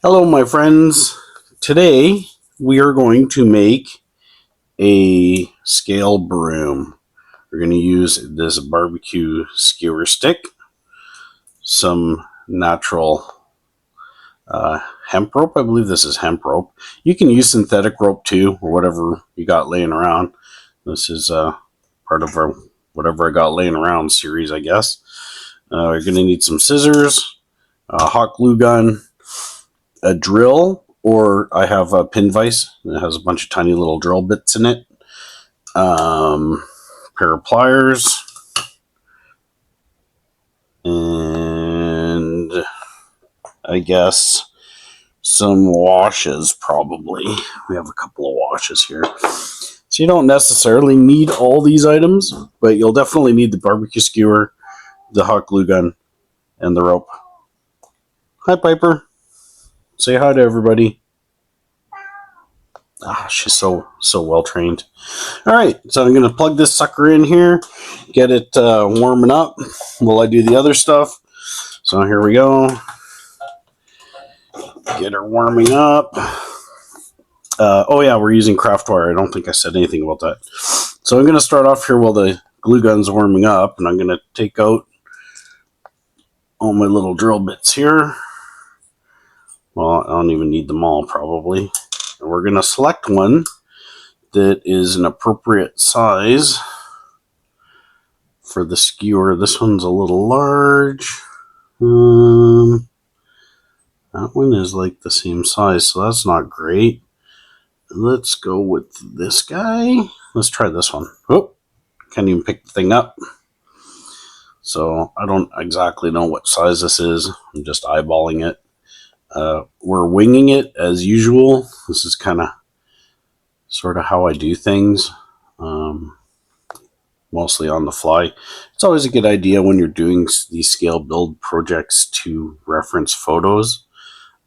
Hello, my friends. Today we are going to make a scale broom. We're going to use this barbecue skewer stick, some natural hemp rope. I believe this is hemp rope. You can use synthetic rope too, or whatever you got laying around. This is part of our whatever I got laying around series, I guess. We're going to need some scissors, a hot glue gun, a drill, or I have a pin vise. It has a bunch of tiny little drill bits in it. Pair of pliers, and I guess some washes probably. We have a couple of washes here. So you don't necessarily need all these items, but you'll definitely need the barbecue skewer, the hot glue gun, and the rope. Hi, Piper. Say hi to everybody. She's so well trained. All right, so I'm going to plug this sucker in here, get it warming up while I do the other stuff. So here we go. Get her warming up. Oh yeah, we're using craft wire. I don't think I said anything about that. So I'm going to start off here while the glue gun's warming up, and I'm going to take out all my little drill bits here. Well, I don't even need them all probably. And we're going to select one that is an appropriate size for the skewer. This one's a little large. That one is like the same size, so that's not great. Let's go with this guy. Let's try this one. Oh, can't even pick the thing up. So I don't exactly know what size this is. I'm just eyeballing it. We're winging it as usual. This is kind of sort of how I do things. Mostly on the fly. It's always a good idea when you're doing these scale build projects to reference photos.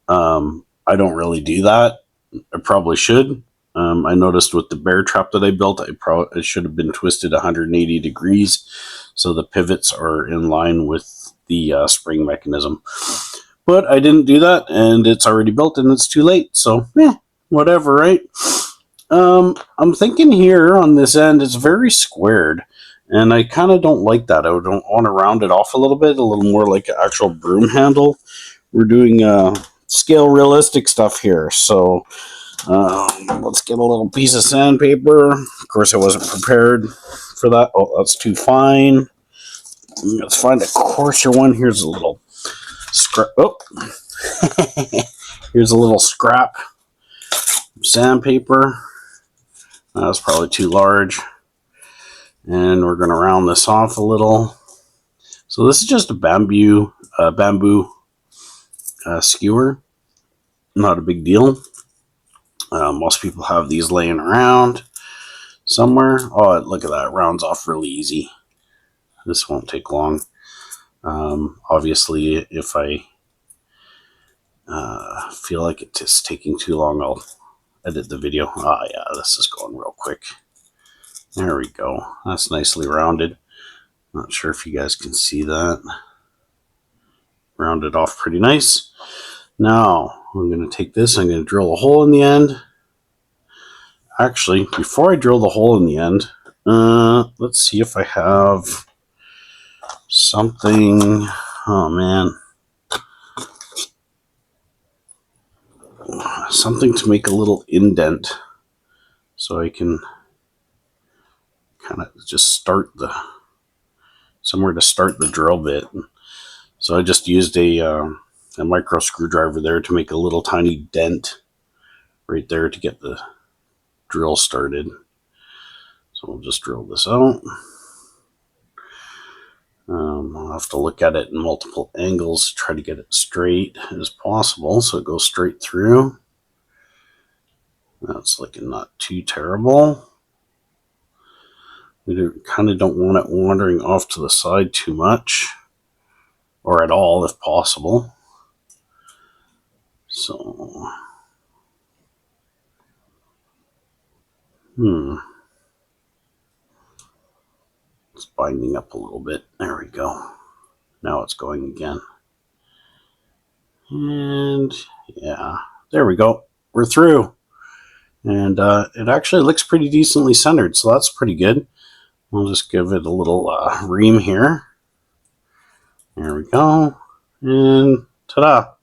I don't really do that. I probably should. I noticed with the bear trap that I built, it should have been twisted 180 degrees so the pivots are in line with the spring mechanism. But I didn't do that, and it's already built and it's too late. So, whatever, right? I'm thinking here on this end, it's very squared, and I kind of don't like that. I don't want to round it off a little more like an actual broom handle. We're doing scale realistic stuff here, so let's get a little piece of sandpaper. Of course, I wasn't prepared for that. Oh, that's too fine. Let's find a coarser one. Here's a little scrap. Oh, here's a little scrap sandpaper. That's probably too large. And we're going to round this off a little. So this is just a bamboo skewer. Not a big deal. Most people have these laying around somewhere. Oh, look at that. It rounds off really easy. This won't take long. Obviously, if I feel like it's taking too long, I'll edit the video. Yeah, this is going real quick. There we go. That's nicely rounded. Not sure if you guys can see that. Rounded off pretty nice. Now, I'm going to take this. I'm going to drill a hole in the end. Actually, before I drill the hole in the end, let's see if I have something. Oh, man. Something to make a little indent so I can kind of just start somewhere to start the drill bit. So I just used a micro screwdriver there to make a little tiny dent right there to get the drill started. So we'll just drill this out. I'll have to look at it in multiple angles to try to get it straight as possible so it goes straight through. That's looking not too terrible. We kind of don't want it wandering off to the side too much, or at all if possible. So, it's binding up a little bit. There we go. Now it's going again. And yeah, there we go. We're through. And it actually looks pretty decently centered, so that's pretty good. We'll just give it a little ream here. There we go. And ta-da.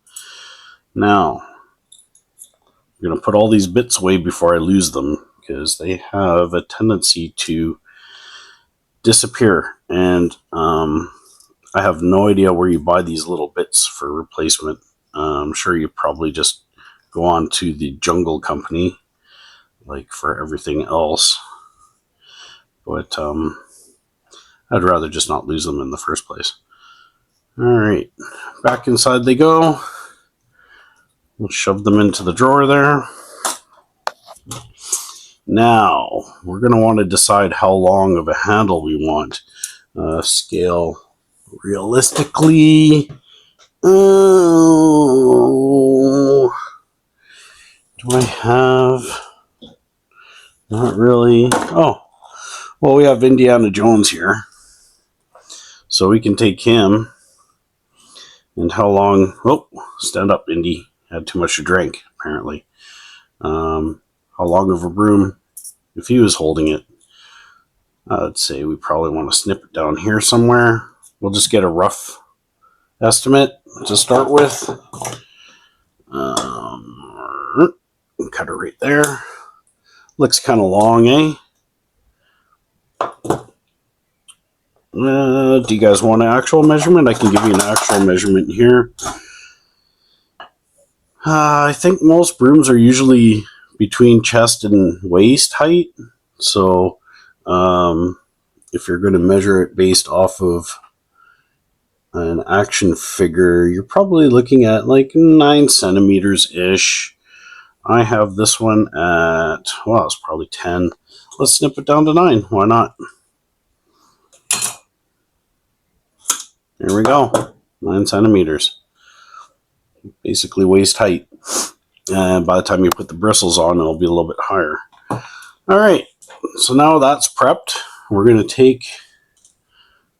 Now, I'm going to put all these bits away before I lose them, because they have a tendency to disappear. And I have no idea where you buy these little bits for replacement. I'm sure you probably just go on to the Jungle Company, like for everything else. But I'd rather just not lose them in the first place. All right, back inside they go. We'll shove them into the drawer there. Now, we're going to want to decide how long of a handle we want. Scale realistically. Oh, do I have? Not really. Oh, well, we have Indiana Jones here. So we can take him. And how long? Oh, stand up, Indy. Had too much to drink, apparently. How long of a broom? If he was holding it, I'd say we probably want to snip it down here somewhere. We'll just get a rough estimate to start with. Cut it right there. Looks kind of long, eh? Do you guys want an actual measurement? I can give you an actual measurement here. I think most brooms are usually between chest and waist height. So if you're going to measure it based off of an action figure, you're probably looking at like 9 centimeters-ish. I have this one at, well, it's probably 10. Let's snip it down to 9. Why not? There we go. 9 centimeters. Basically waist height. And by the time you put the bristles on, it'll be a little bit higher. All right. So now that's prepped. We're going to take,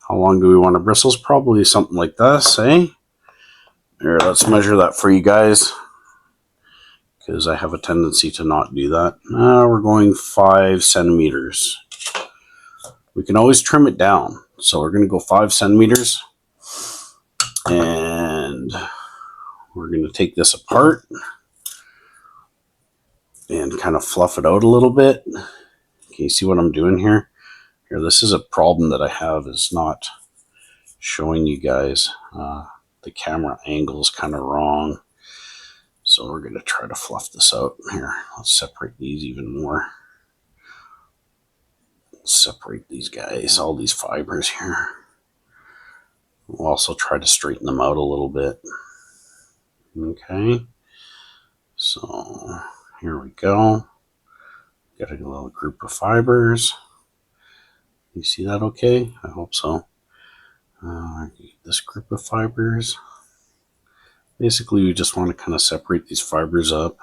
how long do we want our bristles? Probably something like this, eh? Here, let's measure that for you guys, because I have a tendency to not do that. We're going 5 centimeters. We can always trim it down. So we're going to go 5 centimeters. And we're going to take this apart and kind of fluff it out a little bit. Can you see what I'm doing here? Here, this is a problem that I have, is not showing you guys. The camera angle is kind of wrong. So we're going to try to fluff this out. Here, let's separate these even more. Separate these guys, all these fibers here. We'll also try to straighten them out a little bit. Okay. So here we go. Got a little group of fibers. You see that okay? I hope so. This group of fibers. Basically, we just want to kind of separate these fibers up.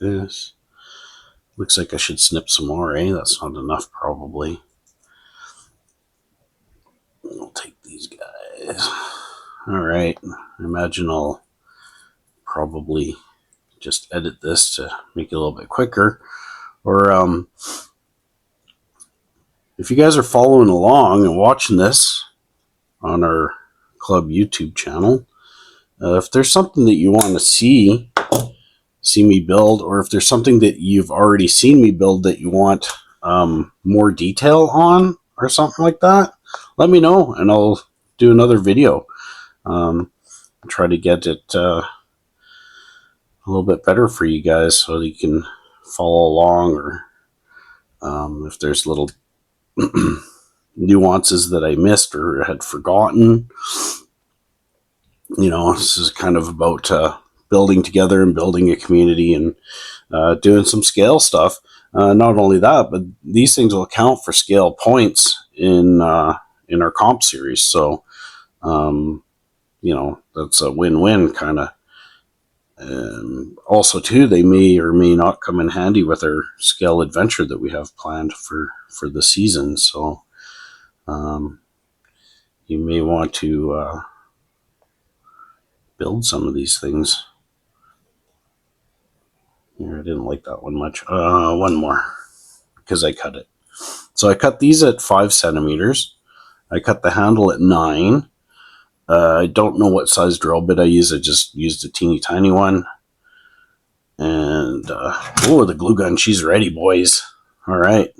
This. Looks like I should snip some more, eh? That's not enough, probably. We'll take these guys. All right. I imagine I'll probably just edit this to make it a little bit quicker. Or if you guys are following along and watching this on our club YouTube channel, if there's something that you want to see me build, or if there's something that you've already seen me build that you want more detail on or something like that, let me know and I'll do another video. Try to get it a little bit better for you guys so that you can follow along, or if there's little nuances that I missed or had forgotten. You know, this is kind of about building together and building a community and doing some scale stuff. Not only that, but these things will count for scale points in our comp series. So, you know, that's a win-win kind of. Also, too, they may or may not come in handy with our scale adventure that we have planned for the season. So, you you may want to build some of these things. Here, I didn't like that one much. One more, because I cut it. So I cut these at 5 centimeters. I cut the handle at 9. I don't know what size drill bit I use. I just used a teeny tiny one. And, oh, the glue gun, she's ready, boys. All right.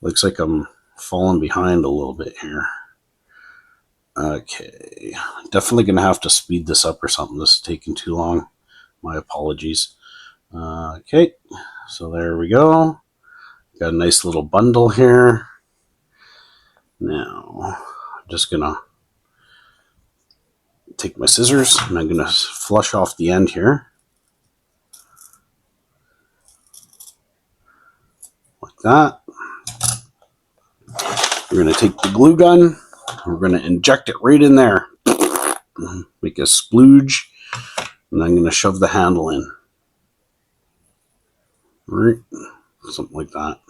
Looks like I'm falling behind a little bit here. Okay. Definitely going to have to speed this up or something. This is taking too long. My apologies. Okay. So there we go. Got a nice little bundle here. Now, I'm just going to take my scissors and I'm going to flush off the end here. Like that. We're going to take the glue gun. We're going to inject it right in there. Make a splooge. And I'm going to shove the handle in. Right. Something like that.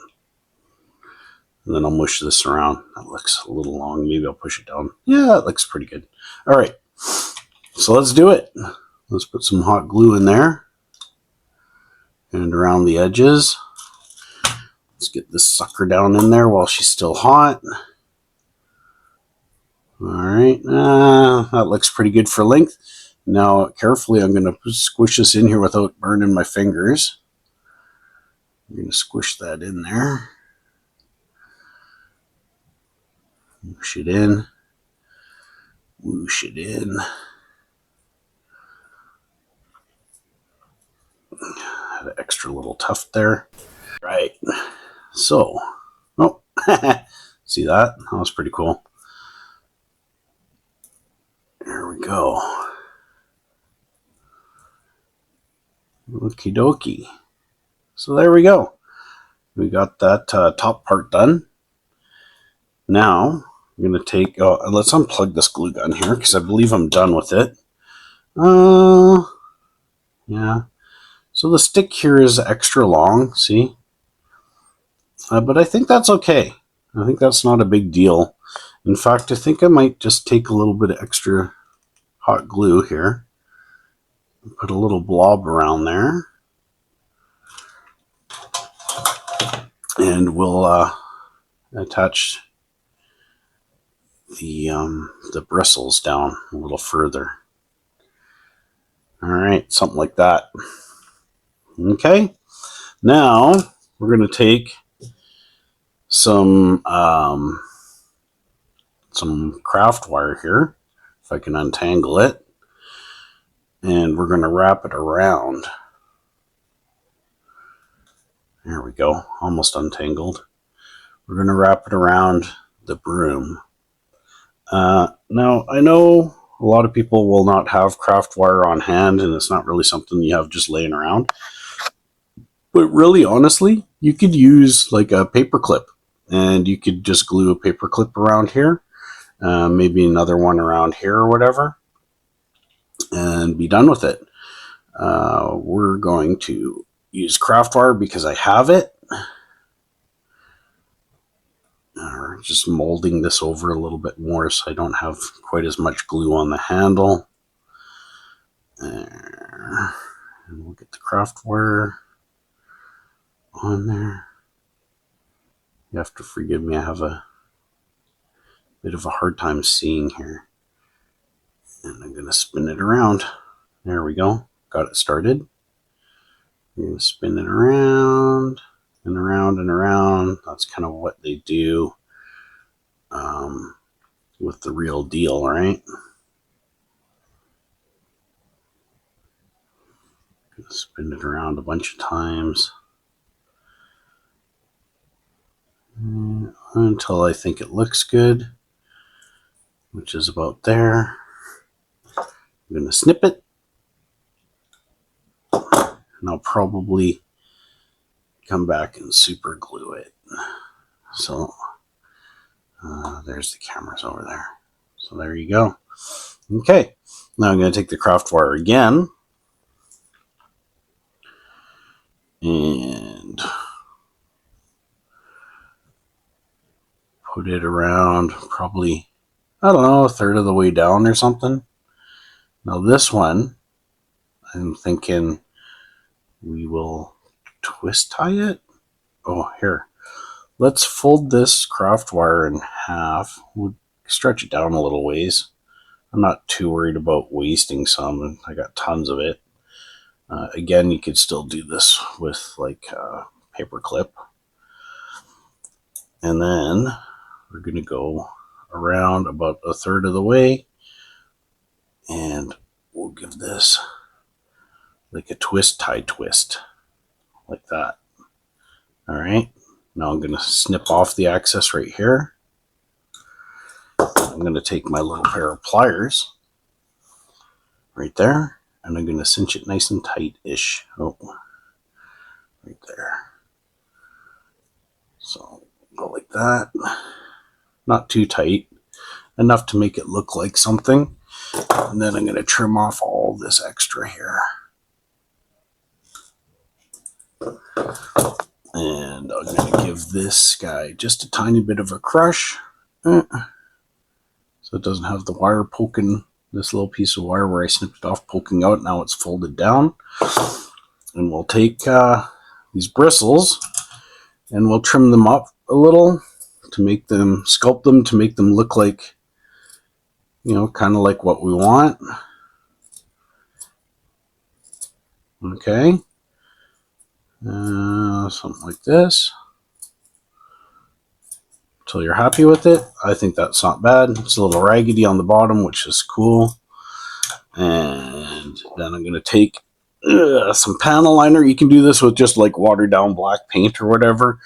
And then I'll mush this around. That looks a little long. Maybe I'll push it down. Yeah, it looks pretty good. All right. So let's do it. Let's put some hot glue in there. And around the edges. Let's get this sucker down in there while she's still hot. All right. That looks pretty good for length. Now, carefully, I'm going to squish this in here without burning my fingers. I'm going to squish that in there. Whoosh it in. Whoosh it in. Had an extra little tuft there. Right. So, oh, see that? That was pretty cool. There we go. Okie dokie. So there we go. We got that top part done. Now, I'm going to take, let's unplug this glue gun here because I believe I'm done with it. Yeah. So the stick here is extra long, see? But I think that's okay. I think that's not a big deal. In fact, I think I might just take a little bit of extra hot glue here. Put a little blob around there. And we'll attach the bristles down a little further. All right, something like that. Okay, now we're going to take some craft wire here, if I can untangle it, and we're going to wrap it around. There we go, almost untangled. We're going to wrap it around the broom. Now, I know a lot of people will not have craft wire on hand, and it's not really something you have just laying around. But really, honestly, you could use like a paper clip, and you could just glue a paper clip around here, maybe another one around here or whatever, and be done with it. We're going to use craft wire because I have it. Just molding this over a little bit more so I don't have quite as much glue on the handle. There. And we'll get the craft wire on there. You have to forgive me, I have a bit of a hard time seeing here. And I'm going to spin it around. There we go. Got it started. I'm going to spin it around and around and around. That's kind of what they do with the real deal, right? Spin it around a bunch of times until I think it looks good, which is about there. I'm going to snip it, and I'll probably come back and super glue it. So there's the cameras over there. So there you go. Okay, now I'm going to take the craft wire again and put it around probably I don't know, a third of the way down or something. Now this one, I'm thinking we will twist tie it. Oh, here. Let's fold this craft wire in half. We'll stretch it down a little ways. I'm not too worried about wasting some. I got tons of it. Again, you could still do this with like a paper clip. And then we're going to go around about a third of the way. And we'll give this like a twist tie twist. Like that. All right. Now I'm going to snip off the excess right here. I'm going to take my little pair of pliers right there, and I'm going to cinch it nice and tight-ish. Oh, right there. So go like that. Not too tight, enough to make it look like something. And then I'm going to trim off all this extra here. And I'm going to give this guy just a tiny bit of a crush. So it doesn't have the wire poking, this little piece of wire where I snipped it off poking out. Now it's folded down. And we'll take these bristles and we'll trim them up a little to make them, sculpt them to make them look like, you know, kind of like what we want. Okay. Something like this. Until you're happy with it. I think that's not bad. It's a little raggedy on the bottom, which is cool. And then I'm going to take some panel liner. You can do this with just like watered down black paint or whatever.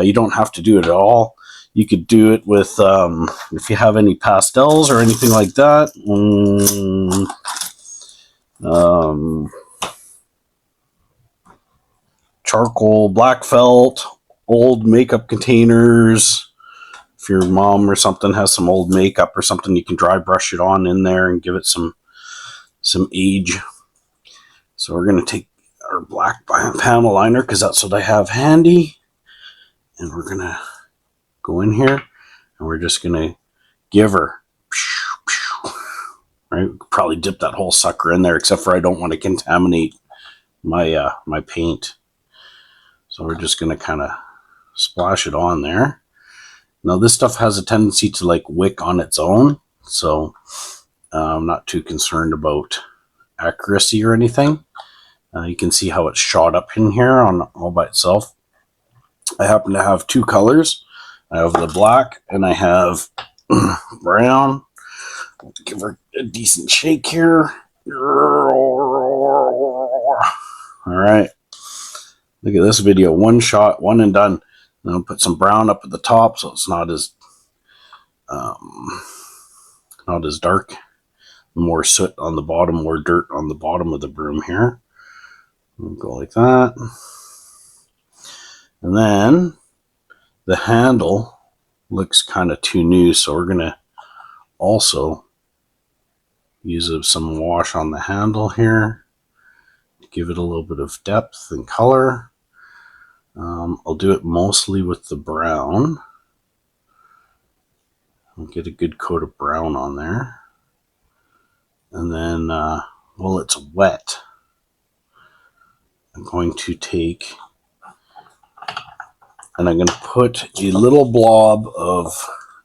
You don't have to do it at all. You could do it with, if you have any pastels or anything like that. Charcoal, black felt, old makeup containers. If your mom or something has some old makeup or something, you can dry brush it on in there and give it some age. So we're going to take our black panel liner because that's what I have handy. And we're going to go in here and we're just going to give her. Right? We could probably dip that whole sucker in there, except for I don't want to contaminate my my paint. So we're just going to kind of splash it on there. Now this stuff has a tendency to like wick on its own, so I'm not too concerned about accuracy or anything. You can see how it's shot up in here on all by itself. I happen to have two colors. I have the black and I have brown. Let's give her a decent shake here. All right. Look at this video. One shot, one and done. And I'll put some brown up at the top so it's not as dark. More soot on the bottom, more dirt on the bottom of the broom here. We'll go like that. And then the handle looks kind of too new, so we're going to also use some wash on the handle here to give it a little bit of depth and color. I'll do it mostly with the brown. I'll get a good coat of brown on there. And then, while it's wet, I'm going to take, and I'm going to put a little blob of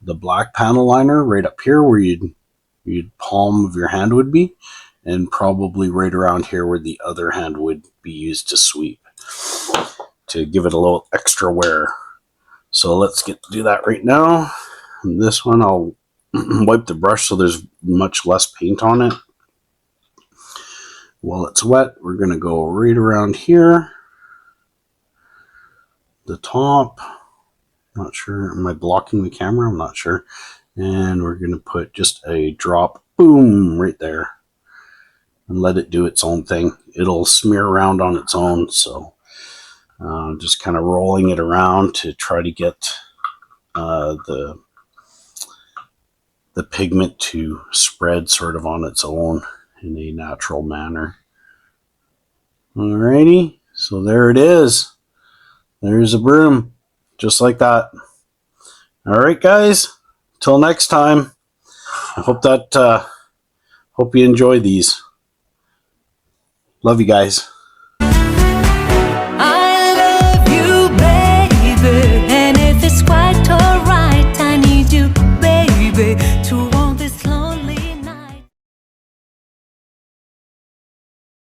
the black panel liner right up here where you'd palm of your hand would be, and probably right around here where the other hand would be used to sweep, to give it a little extra wear. So let's do that right now. And this one I'll wipe the brush so there's much less paint on it. While it's wet, we're going to go right around here, the top. Not sure, am I blocking the camera? I'm not sure. And we're going to put just a drop, boom, right there, and let it do its own thing. It'll smear around on its own, so just kind of rolling it around to try to get the pigment to spread sort of on its own in a natural manner. Alrighty, so there it is. There's a broom, just like that. Alright guys, till next time. I hope you enjoy these. Love you guys.